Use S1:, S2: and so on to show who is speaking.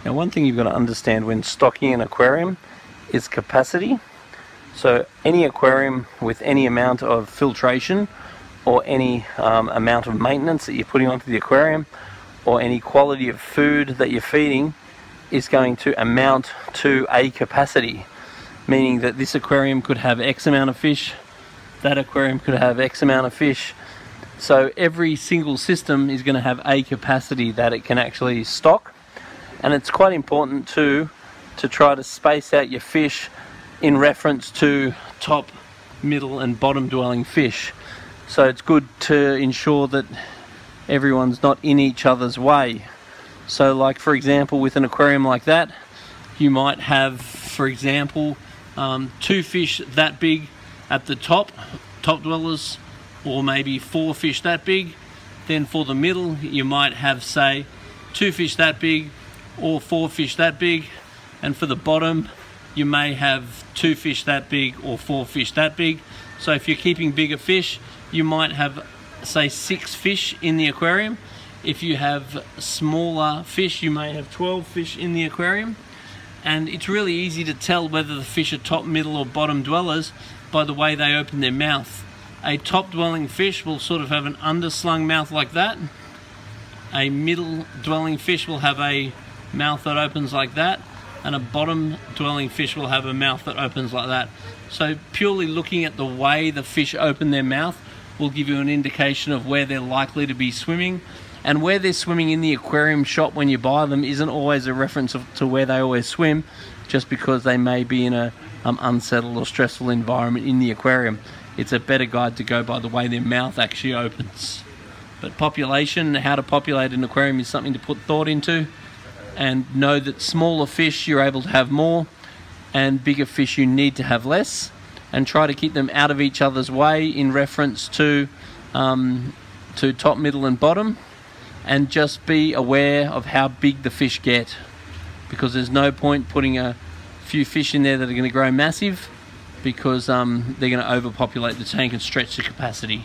S1: Now, one thing you've got to understand when stocking an aquarium is capacity. So any aquarium with any amount of filtration or any amount of maintenance that you're putting onto the aquarium, or any quality of food that you're feeding, is going to amount to a capacity, meaning that this aquarium could have X amount of fish, that aquarium could have X amount of fish. So every single system is going to have a capacity that it can actually stock, and it's quite important to try to space out your fish in reference to top, middle and bottom dwelling fish. So it's good to ensure that everyone's not in each other's way. So like for example, with an aquarium like that, you might have, for example, 2 fish that big at the top dwellers, or maybe 4 fish that big. Then for the middle you might have, say, 2 fish that big or 4 fish that big, and for the bottom you may have 2 fish that big or 4 fish that big. So if you're keeping bigger fish, you might have, say, 6 fish in the aquarium. If you have smaller fish, you may have 12 fish in the aquarium. And it's really easy to tell whether the fish are top, middle or bottom dwellers by the way they open their mouth. A top dwelling fish will sort of have an underslung mouth like that. A middle dwelling fish will have a mouth that opens like that, and a bottom dwelling fish will have a mouth that opens like that. So purely looking at the way the fish open their mouth will give you an indication of where they're likely to be swimming. And where they're swimming in the aquarium shop when you buy them isn't always a reference to where they always swim, just because they may be in a unsettled or stressful environment in the aquarium. It's a better guide to go by the way their mouth actually opens. But population, how to populate an aquarium, is something to put thought into, and know that smaller fish you're able to have more, and bigger fish you need to have less, and try to keep them out of each other's way in reference to top, middle and bottom. And just be aware of how big the fish get, because there's no point putting a few fish in there that are going to grow massive, because they're going to overpopulate the tank and stretch the capacity.